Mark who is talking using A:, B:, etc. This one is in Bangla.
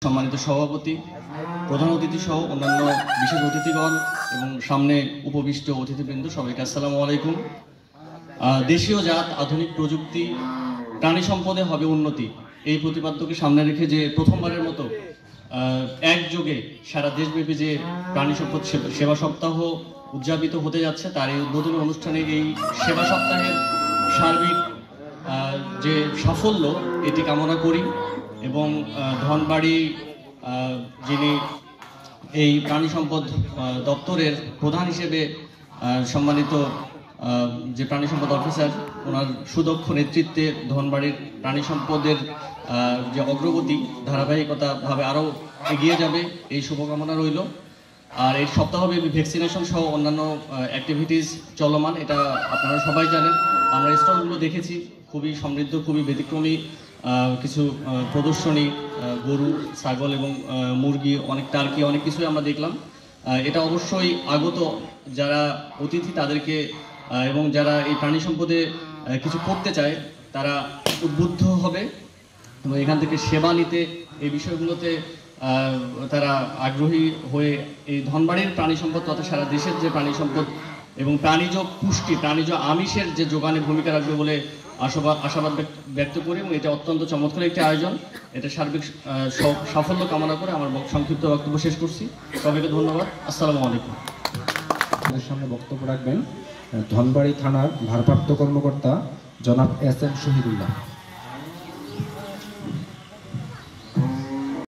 A: সম্মানিত সভাপতি, প্রধান অতিথি সহ অন্যান্য বিশেষ অতিথিগণ এবং সামনে উপবিষ্ট অতিথিবৃন্দ, সবাইকে আসসালামু আলাইকুম। দেশীয় জাত, আধুনিক প্রযুক্তি, প্রাণী সম্পদে হবে উন্নতি, এই প্রতিপাদ্যকে সামনে রেখে যে প্রথমবারের মতো একযোগে সারা দেশব্যাপী যে প্রাণী সম্পদ সেবা সপ্তাহ উদযাপিত হতে যাচ্ছে, তার এই উদ্বোধনী অনুষ্ঠানে এই সেবা সপ্তাহের সার্বিক যে সাফল্য এটি কামনা করি এবং ধনবাড়ি যিনি এই প্রাণী সম্পদ দপ্তরের প্রধান হিসেবে সম্মানিত যে প্রাণী সম্পদ অফিসার, ওনার সুদক্ষ নেতৃত্বে ধনবাড়ির প্রাণী সম্পদের যে অগ্রগতি ধারাবাহিকতাভাবে আরও এগিয়ে যাবে, এই শুভকামনা রইল। আর এই সপ্তাহব্যাপী ভ্যাকসিনেশন সহ অন্যান্য অ্যাক্টিভিটিস চলমান, এটা আপনারা সবাই জানেন। আমরা স্টলগুলো দেখেছি, খুবই সমৃদ্ধ, খুবই ব্যতিক্রমী কিছু প্রদর্শনী, গরু, ছাগল এবং মুরগি, অনেক টার্কি, অনেক কিছুই আমরা দেখলাম। এটা অবশ্যই আগত যারা অতিথি তাদেরকে এবং যারা এই প্রাণী সম্পদে কিছু করতে চায় তারা উদ্বুদ্ধ হবে এবং এখান থেকে সেবা নিতে, এই বিষয়গুলোতে তারা আগ্রহী হয়ে এই ধনবাড়ির প্রাণী সম্পদ তথা সারা দেশের যে প্রাণী সম্পদ এবং প্রাণীজ পুষ্টি, প্রাণীজ আমিষের যে যোগানে ভূমিকা রাখবে বলে আশাবাদ ব্যক্ত করি এবং এটা অত্যন্ত চমৎকার একটি আয়োজন। এটা সার্বিক সাফল্য কামনা করে আমার সংক্ষিপ্ত বক্তব্য শেষ করছি। সবাইকে ধন্যবাদ। আসসালামু আলাইকুম।
B: আমাদের সামনে বক্তব্য রাখবেন ধনবাড়ি থানার ভারপ্রাপ্ত কর্মকর্তা জনাব এস এম শহীদুল্লাহ।